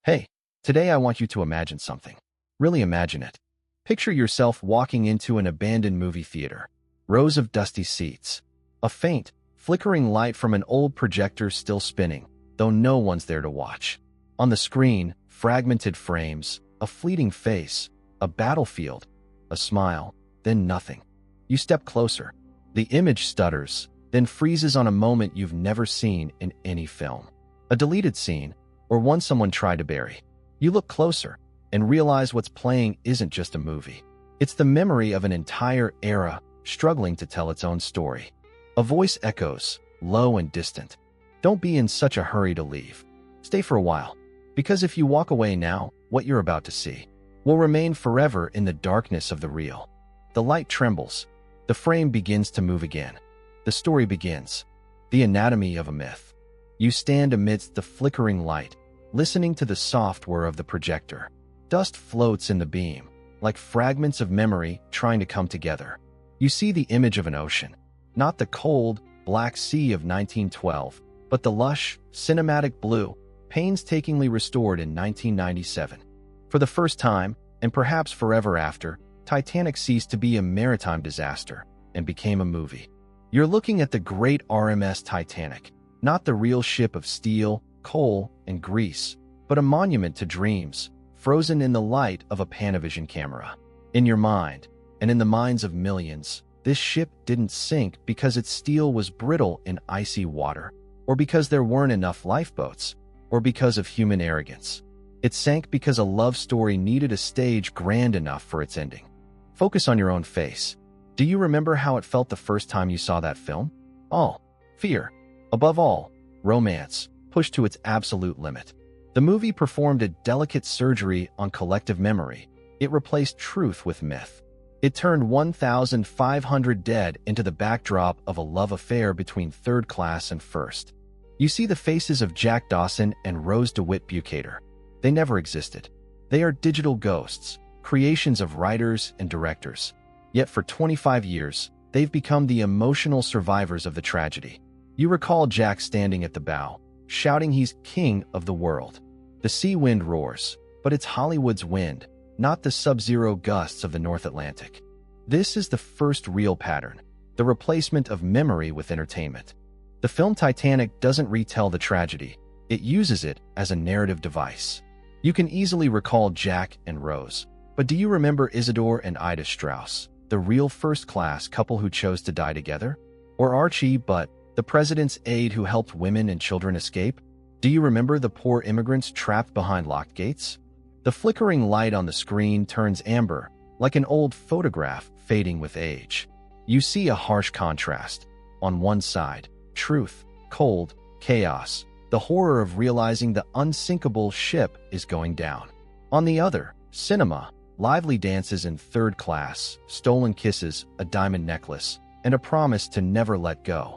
Hey, today I want you to imagine something. Really imagine it. Picture yourself walking into an abandoned movie theater. Rows of dusty seats. A faint, flickering light from an old projector still spinning, though no one's there to watch. On the screen, fragmented frames, a fleeting face, a battlefield, a smile, then nothing. You step closer. The image stutters, then freezes on a moment you've never seen in any film. A deleted scene, or one someone tried to bury. You look closer and realize what's playing isn't just a movie. It's the memory of an entire era struggling to tell its own story. A voice echoes, low and distant. Don't be in such a hurry to leave. Stay for a while, because if you walk away now, what you're about to see will remain forever in the darkness of the real. The light trembles. The frame begins to move again. The story begins. The anatomy of a myth. You stand amidst the flickering light, listening to the soft whir of the projector. Dust floats in the beam, like fragments of memory trying to come together. You see the image of an ocean, not the cold, black sea of 1912, but the lush, cinematic blue, painstakingly restored in 1997. For the first time, and perhaps forever after, Titanic ceased to be a maritime disaster and became a movie. You're looking at the great RMS Titanic, not the real ship of steel, coal, and grease, but a monument to dreams, frozen in the light of a Panavision camera. In your mind, and in the minds of millions, this ship didn't sink because its steel was brittle in icy water, or because there weren't enough lifeboats, or because of human arrogance. It sank because a love story needed a stage grand enough for its ending. Focus on your own face. Do you remember how it felt the first time you saw that film? Awe, fear, above all, romance, pushed to its absolute limit. The movie performed a delicate surgery on collective memory. It replaced truth with myth. It turned 1,500 dead into the backdrop of a love affair between third class and first. You see the faces of Jack Dawson and Rose DeWitt Bukater. They never existed. They are digital ghosts, creations of writers and directors. Yet for 25 years, they've become the emotional survivors of the tragedy. You recall Jack standing at the bow, shouting he's king of the world. The sea wind roars, but it's Hollywood's wind, not the sub-zero gusts of the North Atlantic. This is the first real pattern, the replacement of memory with entertainment. The film Titanic doesn't retell the tragedy, it uses it as a narrative device. You can easily recall Jack and Rose, but do you remember Isidore and Ida Strauss, the real first-class couple who chose to die together? Or Archie, but the president's aide who helped women and children escape? Do you remember the poor immigrants trapped behind locked gates? The flickering light on the screen turns amber, like an old photograph fading with age. You see a harsh contrast. On one side, truth, cold, chaos, the horror of realizing the unsinkable ship is going down. On the other, cinema, lively dances in third class, stolen kisses, a diamond necklace, and a promise to never let go.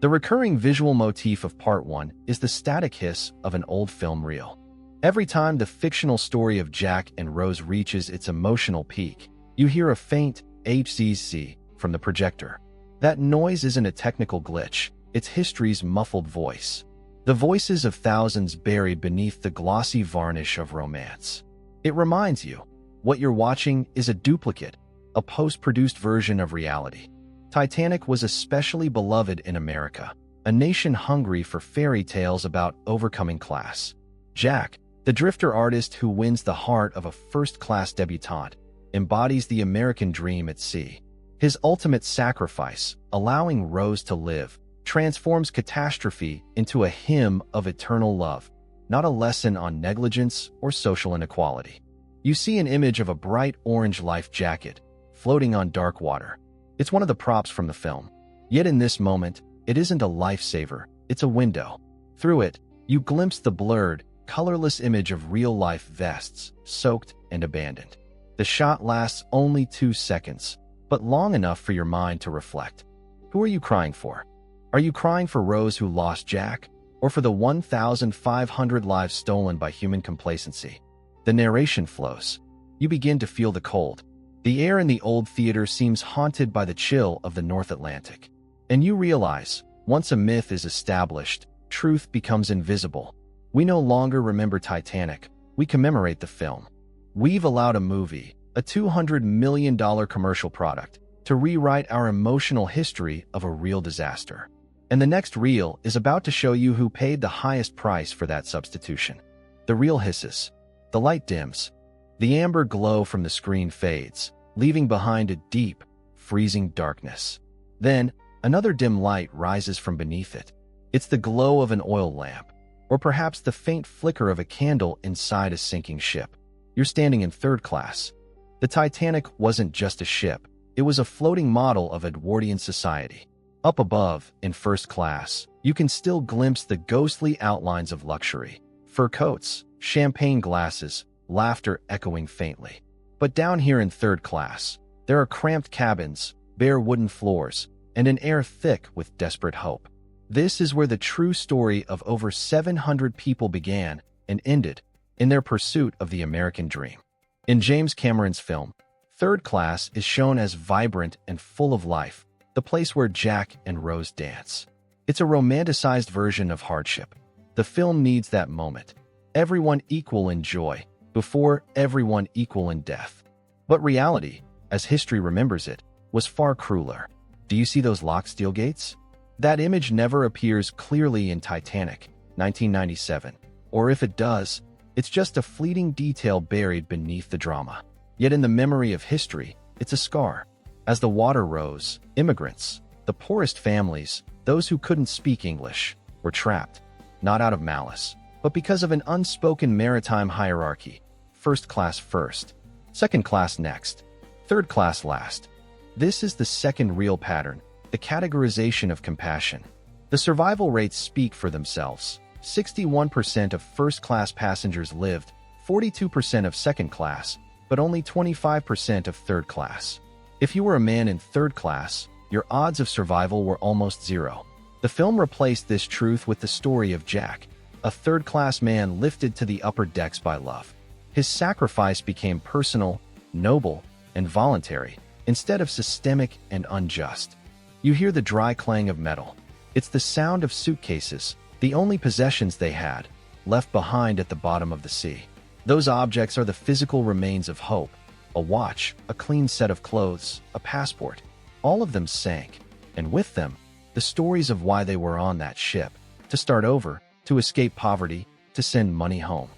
The recurring visual motif of Part 1 is the static hiss of an old film reel. Every time the fictional story of Jack and Rose reaches its emotional peak, you hear a faint HZZ from the projector. That noise isn't a technical glitch, it's history's muffled voice. The voices of thousands buried beneath the glossy varnish of romance. It reminds you, what you're watching is a duplicate, a post-produced version of reality. Titanic was especially beloved in America, a nation hungry for fairy tales about overcoming class. Jack, the drifter artist who wins the heart of a first-class debutante, embodies the American dream at sea. His ultimate sacrifice, allowing Rose to live, transforms catastrophe into a hymn of eternal love, not a lesson on negligence or social inequality. You see an image of a bright orange life jacket floating on dark water. It's one of the props from the film. Yet in this moment, it isn't a lifesaver, it's a window. Through it, you glimpse the blurred, colorless image of real-life vests, soaked and abandoned. The shot lasts only 2 seconds, but long enough for your mind to reflect. Who are you crying for? Are you crying for Rose who lost Jack, or for the 1,500 lives stolen by human complacency? The narration flows. You begin to feel the cold. The air in the old theater seems haunted by the chill of the North Atlantic. And you realize, once a myth is established, truth becomes invisible. We no longer remember Titanic, we commemorate the film. We've allowed a movie, a $200 million commercial product, to rewrite our emotional history of a real disaster. And the next reel is about to show you who paid the highest price for that substitution. The reel hisses. The light dims. The amber glow from the screen fades, leaving behind a deep, freezing darkness. Then, another dim light rises from beneath it. It's the glow of an oil lamp, or perhaps the faint flicker of a candle inside a sinking ship. You're standing in third class. The Titanic wasn't just a ship. It was a floating model of Edwardian society. Up above, in first class, you can still glimpse the ghostly outlines of luxury. Fur coats, champagne glasses, laughter echoing faintly. But down here in third class, there are cramped cabins, bare wooden floors, and an air thick with desperate hope. This is where the true story of over 700 people began and ended in their pursuit of the American dream. In James Cameron's film, Third Class is shown as vibrant and full of life, the place where Jack and Rose dance. It's a romanticized version of hardship. The film needs that moment. Everyone equal in joy, before everyone equal in death. But reality, as history remembers it, was far crueler. Do you see those locked steel gates? That image never appears clearly in Titanic, 1997. Or if it does, it's just a fleeting detail buried beneath the drama. Yet in the memory of history, it's a scar. As the water rose, immigrants, the poorest families, those who couldn't speak English, were trapped, not out of malice, but because of an unspoken maritime hierarchy. First class first, second class next, third class last. This is the second real pattern, the categorization of compassion. The survival rates speak for themselves. 61% of first-class passengers lived, 42% of second class, but only 25% of third class. If you were a man in third class, your odds of survival were almost zero. The film replaced this truth with the story of Jack, a third-class man lifted to the upper decks by love. His sacrifice became personal, noble, and voluntary, instead of systemic and unjust. You hear the dry clang of metal. It's the sound of suitcases, the only possessions they had, left behind at the bottom of the sea. Those objects are the physical remains of hope. A watch, a clean set of clothes, a passport. All of them sank, and with them, the stories of why they were on that ship. To start over, to escape poverty, to send money home.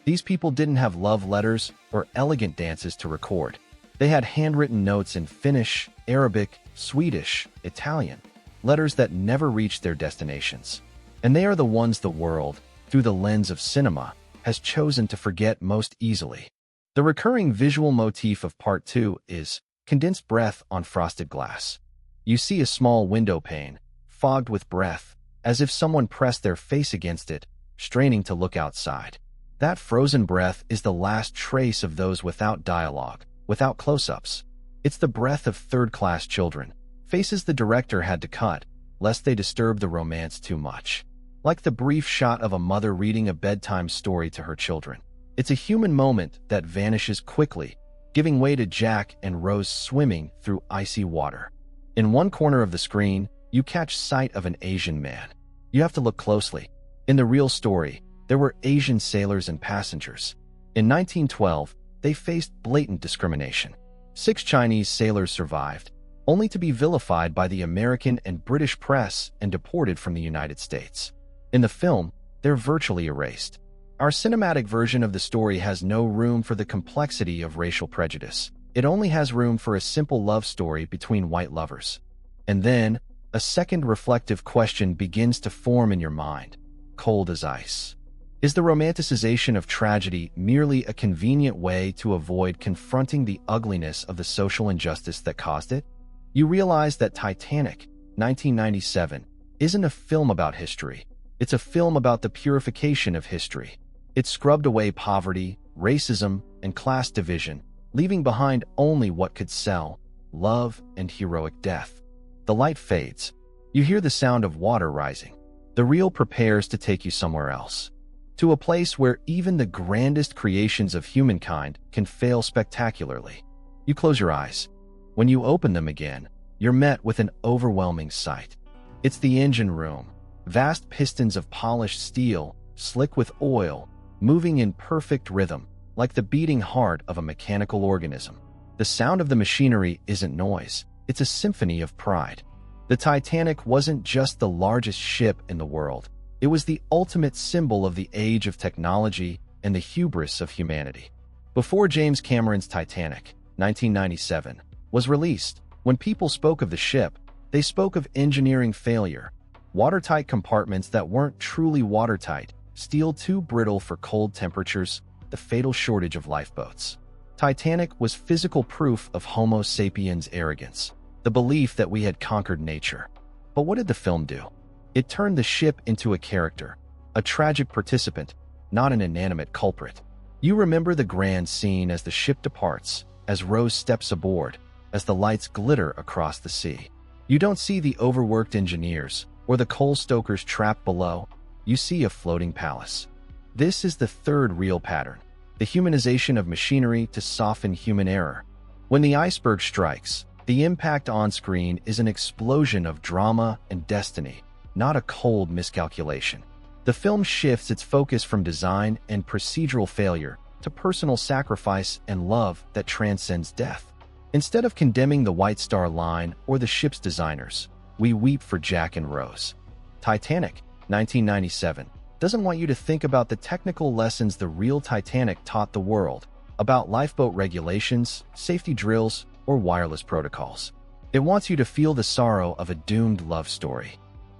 These people didn't have love letters or elegant dances to record. They had handwritten notes in Finnish, Arabic, Swedish, Italian, letters that never reached their destinations. And they are the ones the world, through the lens of cinema, has chosen to forget most easily. The recurring visual motif of Part 2 is condensed breath on frosted glass. You see a small window pane, fogged with breath, as if someone pressed their face against it, straining to look outside. That frozen breath is the last trace of those without dialogue, without close-ups. It's the breath of third-class children, faces the director had to cut, lest they disturb the romance too much. Like the brief shot of a mother reading a bedtime story to her children. It's a human moment that vanishes quickly, giving way to Jack and Rose swimming through icy water. In one corner of the screen, you catch sight of an Asian man. You have to look closely. In the real story, there were Asian sailors and passengers. In 1912, they faced blatant discrimination. 6 Chinese sailors survived, only to be vilified by the American and British press and deported from the United States. In the film, they're virtually erased. Our cinematic version of the story has no room for the complexity of racial prejudice. It only has room for a simple love story between white lovers. And then, a second reflective question begins to form in your mind, cold as ice. Is the romanticization of tragedy merely a convenient way to avoid confronting the ugliness of the social injustice that caused it? You realize that Titanic, 1997, isn't a film about history. It's a film about the purification of history. It scrubbed away poverty, racism, and class division, leaving behind only what could sell, love and heroic death. The light fades. You hear the sound of water rising. The reel prepares to take you somewhere else. To a place where even the grandest creations of humankind can fail spectacularly. You close your eyes. When you open them again, you're met with an overwhelming sight. It's the engine room. Vast pistons of polished steel, slick with oil, moving in perfect rhythm, like the beating heart of a mechanical organism. The sound of the machinery isn't noise, it's a symphony of pride. The Titanic wasn't just the largest ship in the world, it was the ultimate symbol of the age of technology and the hubris of humanity. Before James Cameron's Titanic, 1997, was released, when people spoke of the ship, they spoke of engineering failure, watertight compartments that weren't truly watertight, steel too brittle for cold temperatures, the fatal shortage of lifeboats. Titanic was physical proof of Homo sapiens' arrogance, the belief that we had conquered nature. But what did the film do? It turned the ship into a character, a tragic participant, not an inanimate culprit. You remember the grand scene as the ship departs, as Rose steps aboard, as the lights glitter across the sea. You don't see the overworked engineers or the coal stokers trapped below. You see a floating palace. This is the third real pattern, the humanization of machinery to soften human error. When the iceberg strikes, the impact on screen is an explosion of drama and destiny, not a cold miscalculation. The film shifts its focus from design and procedural failure to personal sacrifice and love that transcends death. Instead of condemning the White Star Line or the ship's designers, we weep for Jack and Rose. Titanic, 1997, doesn't want you to think about the technical lessons the real Titanic taught the world, about lifeboat regulations, safety drills, or wireless protocols. It wants you to feel the sorrow of a doomed love story.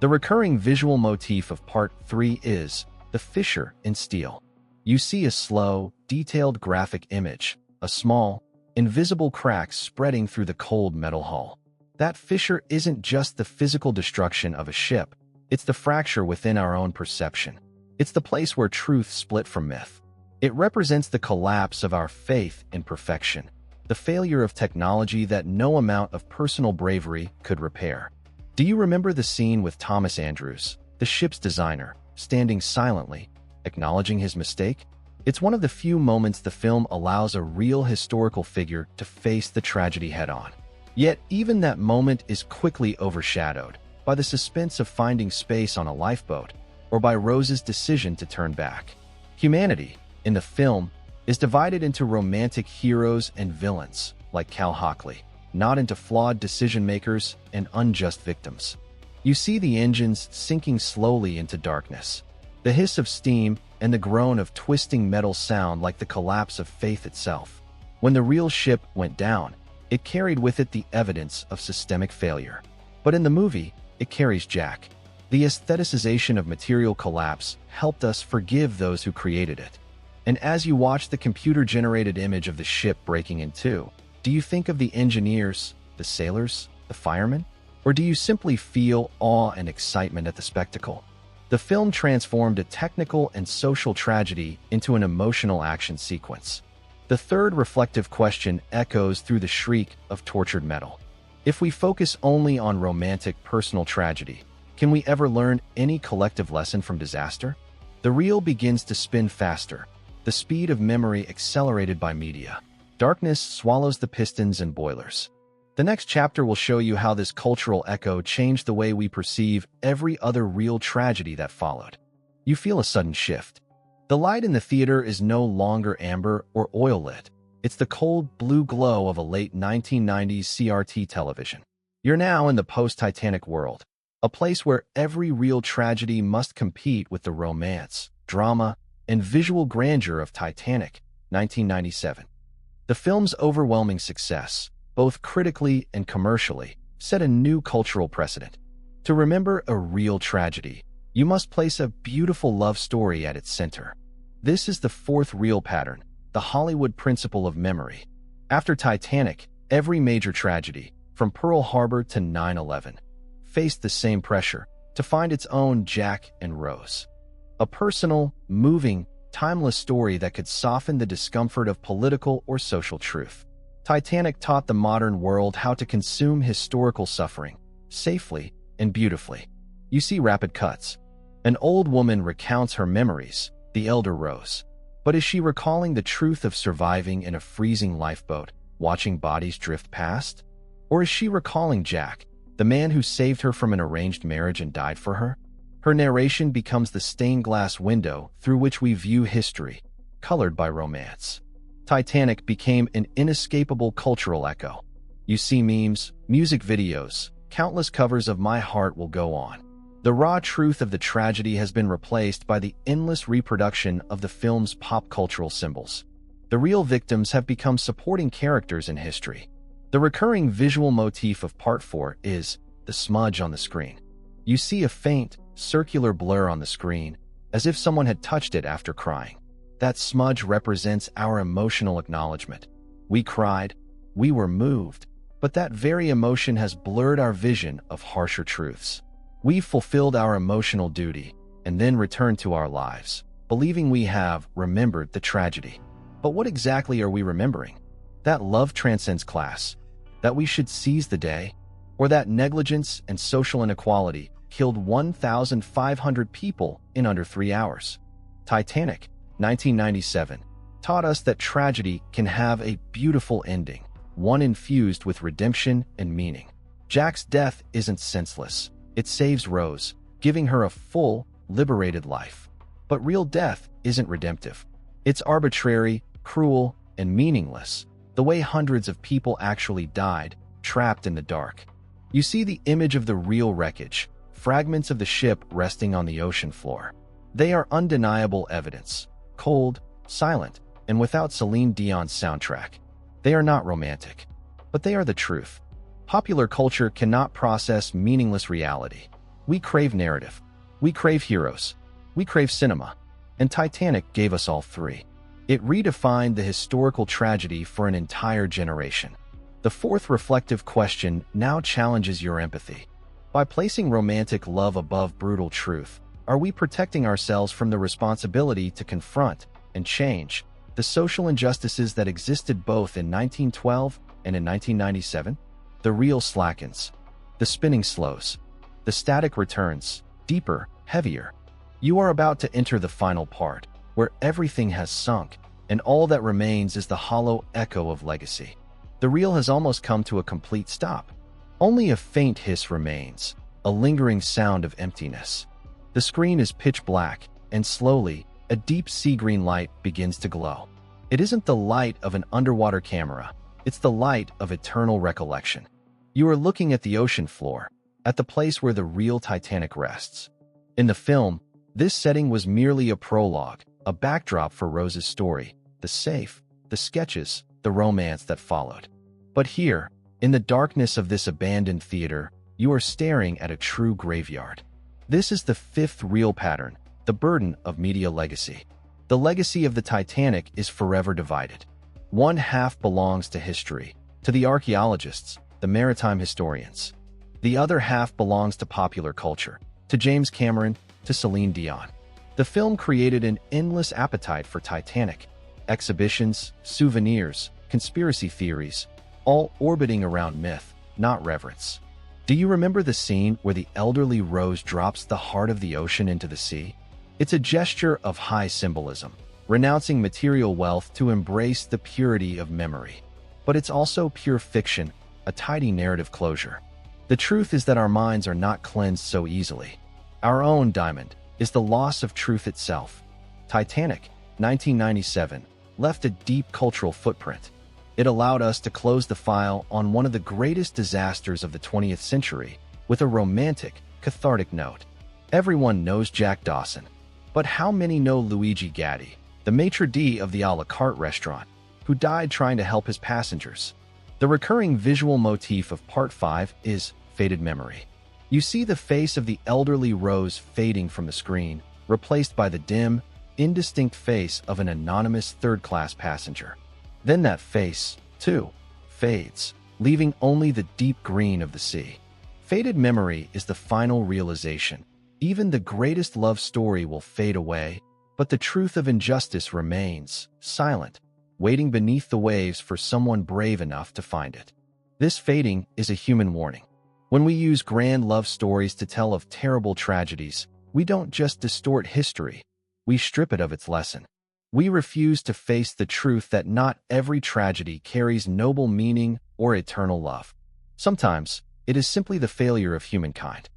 The recurring visual motif of Part 3 is the fissure in steel. You see a slow, detailed graphic image, a small, invisible crack spreading through the cold metal hull. That fissure isn't just the physical destruction of a ship, it's the fracture within our own perception. It's the place where truth split from myth. It represents the collapse of our faith in perfection, the failure of technology that no amount of personal bravery could repair. Do you remember the scene with Thomas Andrews, the ship's designer, standing silently, acknowledging his mistake? It's one of the few moments the film allows a real historical figure to face the tragedy head-on. Yet even that moment is quickly overshadowed by the suspense of finding space on a lifeboat or by Rose's decision to turn back. Humanity, in the film, is divided into romantic heroes and villains, like Cal Hockley, not into flawed decision-makers and unjust victims. You see the engines sinking slowly into darkness, the hiss of steam and the groan of twisting metal sound like the collapse of faith itself. When the real ship went down, it carried with it the evidence of systemic failure. But in the movie, it carries Jack. The aestheticization of material collapse helped us forgive those who created it. And as you watch the computer-generated image of the ship breaking in two, do you think of the engineers, the sailors, the firemen? Or do you simply feel awe and excitement at the spectacle? The film transformed a technical and social tragedy into an emotional action sequence. The third reflective question echoes through the shriek of tortured metal. If we focus only on romantic personal tragedy, can we ever learn any collective lesson from disaster? The reel begins to spin faster, the speed of memory accelerated by media. Darkness swallows the pistons and boilers. The next chapter will show you how this cultural echo changed the way we perceive every other real tragedy that followed. You feel a sudden shift. The light in the theater is no longer amber or oil-lit. It's the cold blue glow of a late 1990s CRT television. You're now in the post-Titanic world, a place where every real tragedy must compete with the romance, drama, and visual grandeur of Titanic, 1997. The film's overwhelming success, both critically and commercially, set a new cultural precedent. To remember a real tragedy, you must place a beautiful love story at its center. This is the fourth real pattern, the Hollywood principle of memory. After Titanic, every major tragedy, from Pearl Harbor to 9/11, faced the same pressure to find its own Jack and Rose. A personal, moving, timeless story that could soften the discomfort of political or social truth. Titanic taught the modern world how to consume historical suffering, safely and beautifully. You see rapid cuts. An old woman recounts her memories, the elder Rose. But is she recalling the truth of surviving in a freezing lifeboat, watching bodies drift past? Or is she recalling Jack, the man who saved her from an arranged marriage and died for her? Her narration becomes the stained glass window through which we view history, colored by romance. Titanic became an inescapable cultural echo. You see memes, music videos, countless covers of My Heart Will Go On. The raw truth of the tragedy has been replaced by the endless reproduction of the film's pop cultural symbols. The real victims have become supporting characters in history. The recurring visual motif of Part 4 is the smudge on the screen. You see a faint, circular blur on the screen, as if someone had touched it after crying. That smudge represents our emotional acknowledgement. We cried, we were moved, but that very emotion has blurred our vision of harsher truths. We've fulfilled our emotional duty and then returned to our lives, believing we have remembered the tragedy. But what exactly are we remembering? That love transcends class, that we should seize the day, or that negligence and social inequality killed 1,500 people in under 3 hours? Titanic, 1997, taught us that tragedy can have a beautiful ending, one infused with redemption and meaning. Jack's death isn't senseless. It saves Rose, giving her a full, liberated life. But real death isn't redemptive. It's arbitrary, cruel, and meaningless, the way hundreds of people actually died, trapped in the dark. You see the image of the real wreckage, fragments of the ship resting on the ocean floor. They are undeniable evidence, cold, silent, and without Celine Dion's soundtrack. They are not romantic, but they are the truth. Popular culture cannot process meaningless reality. We crave narrative. We crave heroes. We crave cinema. And Titanic gave us all three. It redefined the historical tragedy for an entire generation. The fourth reflective question now challenges your empathy. By placing romantic love above brutal truth, are we protecting ourselves from the responsibility to confront and change the social injustices that existed both in 1912 and in 1997? The reel slackens. The spinning slows. The static returns, deeper, heavier. You are about to enter the final part, where everything has sunk, and all that remains is the hollow echo of legacy. The reel has almost come to a complete stop. Only a faint hiss remains, a lingering sound of emptiness. The screen is pitch black, and slowly, a deep sea green light begins to glow. It isn't the light of an underwater camera. It's the light of eternal recollection. You are looking at the ocean floor, at the place where the real Titanic rests. In the film, this setting was merely a prologue, a backdrop for Rose's story, the safe, the sketches, the romance that followed. But here, in the darkness of this abandoned theater, you are staring at a true graveyard. This is the fifth real pattern, the burden of media legacy. The legacy of the Titanic is forever divided. One half belongs to history, to the archaeologists, the maritime historians. The other half belongs to popular culture, to James Cameron, to Celine Dion. The film created an endless appetite for Titanic. Exhibitions, souvenirs, conspiracy theories, all orbiting around myth, not reverence. Do you remember the scene where the elderly Rose drops the heart of the ocean into the sea? It's a gesture of high symbolism, renouncing material wealth to embrace the purity of memory. But it's also pure fiction, a tidy narrative closure. The truth is that our minds are not cleansed so easily. Our own diamond is the loss of truth itself. Titanic, 1997, left a deep cultural footprint. It allowed us to close the file on one of the greatest disasters of the 20th century with a romantic, cathartic note. Everyone knows Jack Dawson, but how many know Luigi Gatti, the maitre d' of the a la carte restaurant, who died trying to help his passengers? The recurring visual motif of Part 5 is faded memory. You see the face of the elderly Rose fading from the screen, replaced by the dim, indistinct face of an anonymous third-class passenger. Then that face, too, fades, leaving only the deep green of the sea. Faded memory is the final realization. Even the greatest love story will fade away, but the truth of injustice remains, silent, waiting beneath the waves for someone brave enough to find it. This fading is a human warning. When we use grand love stories to tell of terrible tragedies, we don't just distort history, we strip it of its lesson. We refuse to face the truth that not every tragedy carries noble meaning or eternal love. Sometimes, it is simply the failure of humankind.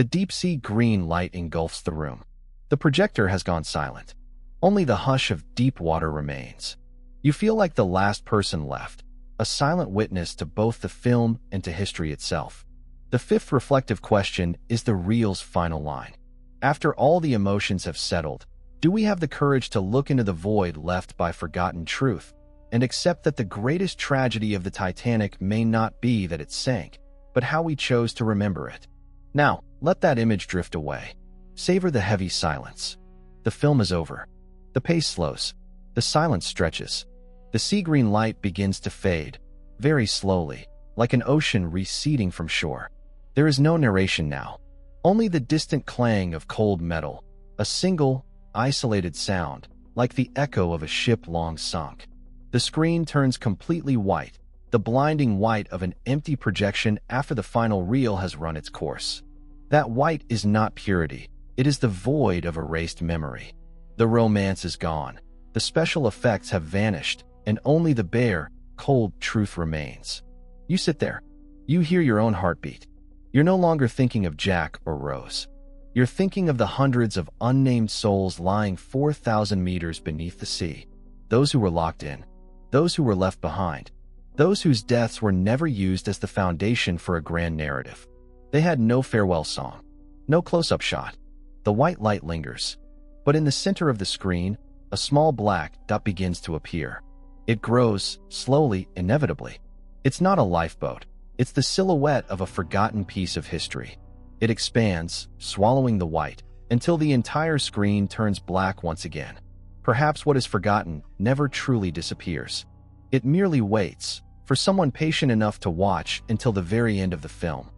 The deep-sea green light engulfs the room. The projector has gone silent. Only the hush of deep water remains. You feel like the last person left, a silent witness to both the film and to history itself. The fifth reflective question is the reel's final line. After all the emotions have settled, do we have the courage to look into the void left by forgotten truth and accept that the greatest tragedy of the Titanic may not be that it sank, but how we chose to remember it? Now, let that image drift away. Savor the heavy silence. The film is over. The pace slows. The silence stretches. The sea green light begins to fade, very slowly, like an ocean receding from shore. There is no narration now. Only the distant clang of cold metal, a single, isolated sound, like the echo of a ship long sunk. The screen turns completely white, the blinding white of an empty projection after the final reel has run its course. That white is not purity. It is the void of erased memory. The romance is gone. The special effects have vanished, and only the bare, cold truth remains. You sit there. You hear your own heartbeat. You're no longer thinking of Jack or Rose. You're thinking of the hundreds of unnamed souls lying 4,000 meters beneath the sea. Those who were locked in. Those who were left behind. Those whose deaths were never used as the foundation for a grand narrative. They had no farewell song. No close-up shot. The white light lingers. But in the center of the screen, a small black dot begins to appear. It grows, slowly, inevitably. It's not a lifeboat. It's the silhouette of a forgotten piece of history. It expands, swallowing the white, until the entire screen turns black once again. Perhaps what is forgotten never truly disappears. It merely waits for someone patient enough to watch until the very end of the film.